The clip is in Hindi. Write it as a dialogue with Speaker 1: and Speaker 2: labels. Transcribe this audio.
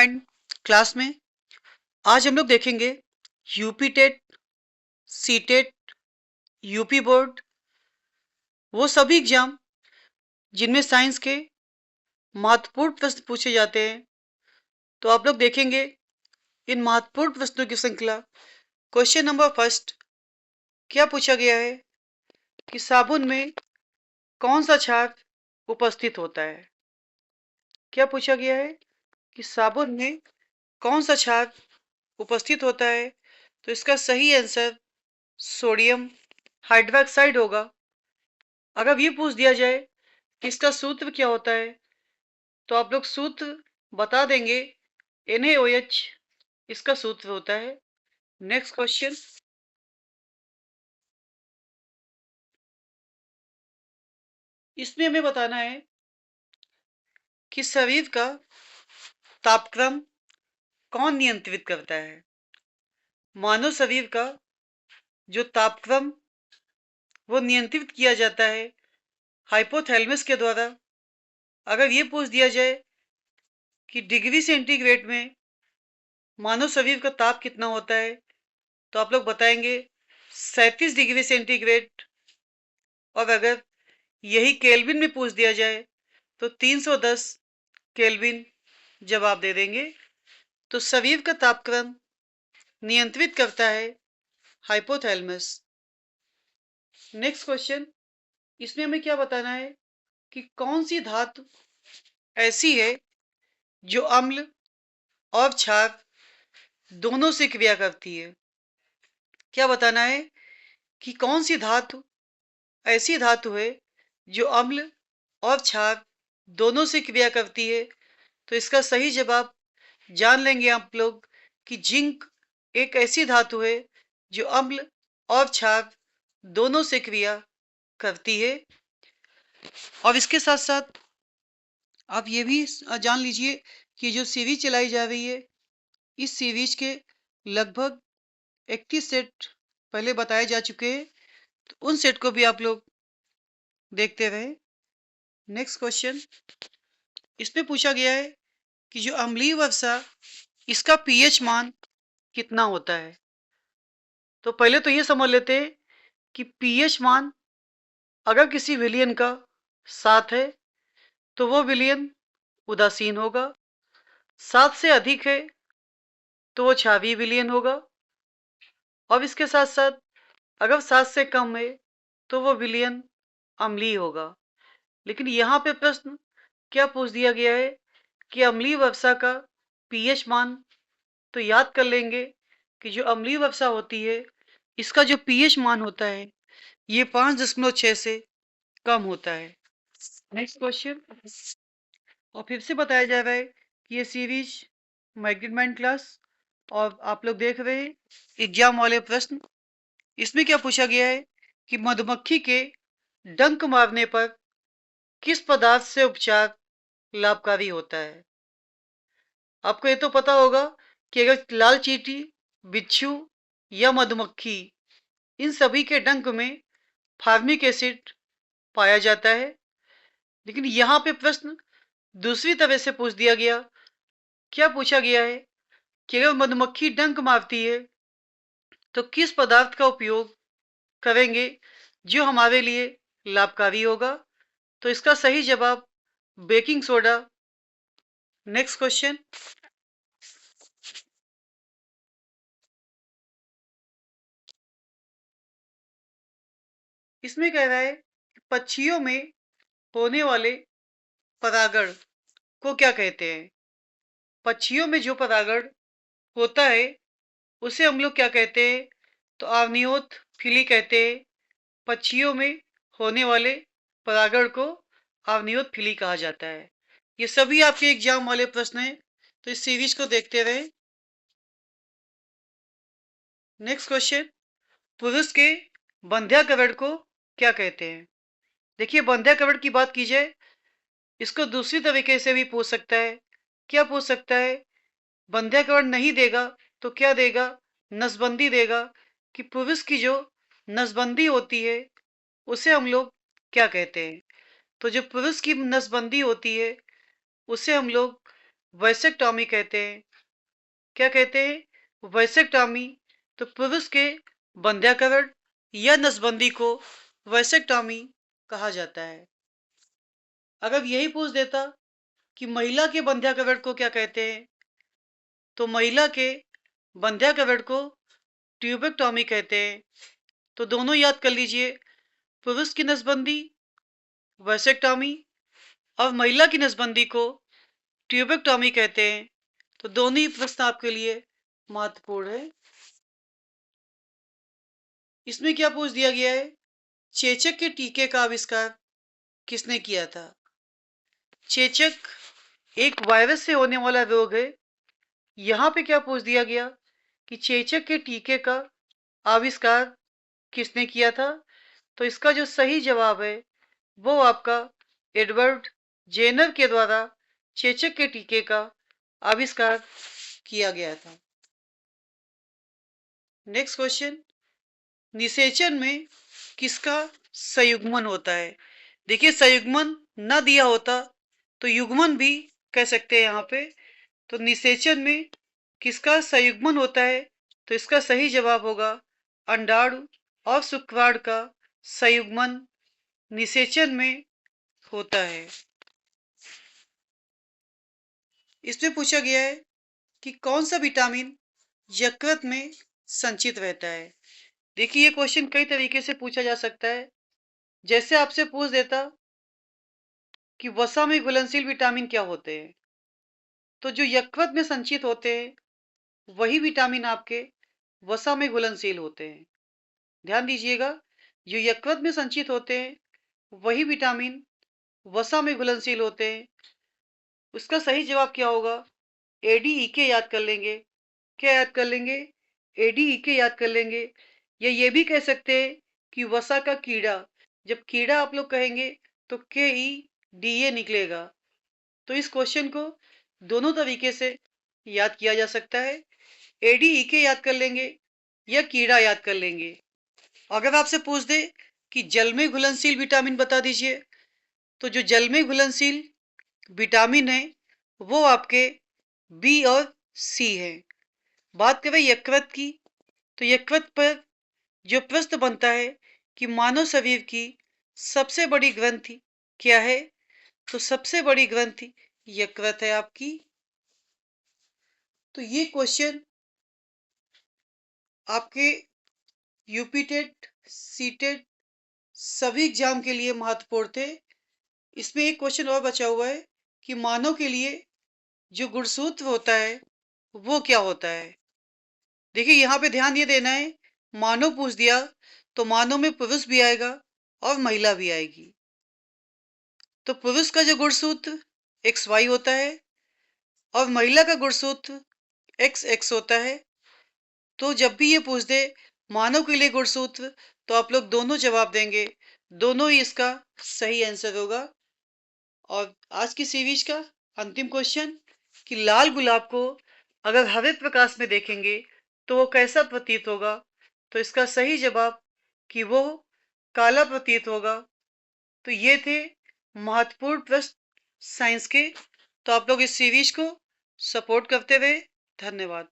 Speaker 1: माइंड क्लास में आज हम लोग देखेंगे UP TET, C TET, UP board, वो सभी एग्जाम जिनमें साइंस के महत्वपूर्ण प्रश्न पूछे जाते हैं। तो आप लोग देखेंगे इन महत्वपूर्ण प्रश्नों की श्रृंखला। क्वेश्चन नंबर फर्स्ट, क्या पूछा गया है कि साबुन में कौन सा क्षार उपस्थित होता है। क्या पूछा गया है कि साबुन में कौन सा क्षार उपस्थित होता है। तो इसका सही आंसर सोडियम हाइड्रोक्साइड होगा। अगर ये पूछ दिया जाए कि इसका सूत्र क्या होता है तो आप लोग सूत्र बता देंगे, NaOH इसका सूत्र होता है। नेक्स्ट क्वेश्चन, इसमें हमें बताना है कि शरीर का तापक्रम कौन नियंत्रित करता है। मानव शरीर का जो तापक्रम वो नियंत्रित किया जाता है हाइपोथैलेमस के द्वारा। अगर ये पूछ दिया जाए कि डिग्री सेंटीग्रेड में मानव शरीर का ताप कितना होता है तो आप लोग बताएंगे 37 डिग्री सेंटीग्रेड। और अगर यही केल्विन में पूछ दिया जाए तो 310 केल्विन जवाब दे देंगे। तो शरीर का तापक्रम नियंत्रित करता है हाइपोथैलेमस। नेक्स्ट क्वेश्चन, इसमें हमें क्या बताना है कि कौन सी धातु ऐसी है जो अम्ल और क्षार दोनों से क्रिया करती है। क्या बताना है कि कौन सी धातु ऐसी धातु है जो अम्ल और क्षार दोनों से क्रिया करती है। तो इसका सही जवाब जान लेंगे आप लोग कि जिंक एक ऐसी धातु है जो अम्ल और क्षार दोनों से क्रिया करती है। और इसके साथ साथ आप ये भी जान लीजिए कि जो सीरीज चलाई जा रही है इस सीरीज के लगभग 31 सेट पहले बताए जा चुके हैं। तो उन सेट को भी आप लोग देखते रहे। नेक्स्ट क्वेश्चन, इसमें पूछा गया है कि जो अम्लीय वर्षा इसका पीएच मान कितना होता है। तो पहले तो ये समझ लेते हैं कि पीएच मान अगर किसी विलयन का 7 है तो वो विलयन उदासीन होगा। 7 से अधिक है तो वो क्षारीय विलयन होगा। और इसके साथ साथ अगर 7 से कम है तो वो विलयन अम्लीय होगा। लेकिन यहाँ पे प्रश्न क्या पूछ दिया गया है कि अम्लीय वर्षा का पीएच मान। तो याद कर लेंगे कि जो अम्लीय वर्षा होती है इसका जो पीएच मान होता है ये 5.6 से कम होता है। नेक्स्ट क्वेश्चन, और फिर से बताया जा रहा है कि ये सीरीज मैग्नेट माइंड क्लास और आप लोग देख रहे हैं एग्जाम वाले प्रश्न। इसमें क्या पूछा गया है कि मधुमक्खी के डंक मारने पर किस पदार्थ से उपचार लाभकारी होता है। आपको ये तो पता होगा कि अगर लाल चींटी, बिच्छू या मधुमक्खी इन सभी के डंक में फार्मिक एसिड पाया जाता है। लेकिन यहाँ पे प्रश्न दूसरी तरह से पूछ दिया गया। क्या पूछा गया है कि अगर मधुमक्खी डंक मारती है तो किस पदार्थ का उपयोग करेंगे जो हमारे लिए लाभकारी होगा। तो इसका सही जवाब बेकिंग सोडा। नेक्स्ट क्वेश्चन, इसमें कह रहा है कि पक्षियों में होने वाले परागण को क्या कहते हैं। पक्षियों में जो परागण होता है उसे हम लोग क्या कहते हैं। तो आर्नियोथ फिली कहते हैं। पक्षियों में होने वाले परागण को आर्नियोथ फिली कहा जाता है। ये सभी आपके एग्जाम वाले प्रश्न हैं तो इस सीरीज को देखते रहे। नेक्स्ट क्वेश्चन, पुरुष के बंध्याकरण को क्या कहते हैं। देखिए बंध्याकरण की बात की जाए इसको दूसरी तरीके से भी पूछ सकता है। क्या पूछ सकता है, बंध्याकरण नहीं देगा तो क्या देगा, नसबंदी देगा। कि पुरुष की जो नसबंदी होती है उसे हम लोग क्या कहते हैं। तो जो पुरुष की नसबंदी होती है उसे हम लोग वैसेक्टॉमी कहते हैं। क्या कहते हैं? वैसेक्टॉमी। तो पुरुष के बंध्याकरण या नसबंदी को वैसेक्टॉमी कहा जाता है। अगर यही पूछ देता कि महिला के बंध्याकरण को क्या कहते हैं, तो महिला के बंध्याकरण को ट्यूबेक्टॉमी कहते हैं। तो दोनों याद कर लीजिए, पुरुष की नसबंदी वैसेक्टॉमी और महिला की नसबंदी को ट्यूबेक्टॉमी कहते हैं। तो दोनों ही प्रश्न आपके लिए महत्वपूर्ण है। इसमें क्या पूछ दिया गया है? चेचक के टीके का आविष्कार किसने किया था? चेचक एक वायरस से होने वाला रोग है। यहां पे क्या पूछ दिया गया कि चेचक के टीके का आविष्कार किसने किया था? तो इसका जो सही जवाब है वो आपका एडवर्ड जेनर के द्वारा चेचक के टीके का आविष्कार किया गया था। नेक्स्ट क्वेश्चन, निषेचन में किसका संयुग्मन होता है? देखिए, संयुग्मन न दिया होता तो युग्मन भी कह सकते हैं यहाँ पे। तो निषेचन में किसका संयुग्मन होता है? तो इसका सही जवाब होगा अंडाणु और शुक्राणु का संयुग्मन निषेचन में होता है। इसमें पूछा गया है कि कौन सा विटामिन यकृत में संचित रहता है। देखिए, ये क्वेश्चन कई तरीके से पूछा जा सकता है। जैसे आपसे पूछ देता कि वसा में घुलनशील विटामिन क्या होते हैं, तो जो यकृत में संचित होते हैं वही विटामिन आपके वसा में घुलनशील होते हैं। ध्यान दीजिएगा, जो यकृत में संचित होते हैं वही विटामिन वसा में घुलनशील होते हैं। उसका सही जवाब क्या होगा? ADE याद कर लेंगे। क्या याद कर लेंगे? ADE याद कर लेंगे। या ये भी कह सकते हैं कि वसा का कीड़ा। जब कीड़ा आप लोग कहेंगे तो KEDA निकलेगा। तो इस क्वेश्चन को दोनों तरीके से याद किया जा सकता है। ADE याद कर लेंगे या कीड़ा याद कर लेंगे। अगर आपसे पूछ दे कि जल में घुलनशील विटामिन बता दीजिए, तो जो जल में घुलनशील विटामिन है वो आपके बी और सी है। बात करें यकृत की, तो यकृत पर जो प्रश्न बनता है कि मानव शरीर की सबसे बड़ी ग्रंथि क्या है, तो सबसे बड़ी ग्रंथि यकृत है आपकी। तो ये क्वेश्चन आपके यूपी टेट, सी टेट सभी एग्जाम के लिए महत्वपूर्ण थे। इसमें एक क्वेश्चन और बचा हुआ है कि मानव के लिए जो गुणसूत्र होता है वो क्या होता है। देखिए, यहाँ पे ध्यान ये देना है, मानव पूछ दिया तो मानव में पुरुष भी आएगा और महिला भी आएगी। तो पुरुष का जो गुणसूत्र XY होता है और महिला का गुणसूत्र XX होता है। तो जब भी ये पूछ दे मानव के लिए गुणसूत्र, तो आप लोग दोनों जवाब देंगे। दोनों ही इसका सही आंसर होगा। और आज की सीरीज का अंतिम क्वेश्चन कि लाल गुलाब को अगर हरे प्रकाश में देखेंगे तो वो कैसा प्रतीत होगा, तो इसका सही जवाब कि वो काला प्रतीत होगा। तो ये थे महत्वपूर्ण प्रश्न साइंस के। तो आप लोग इस सीरीज को सपोर्ट करते रहे। धन्यवाद।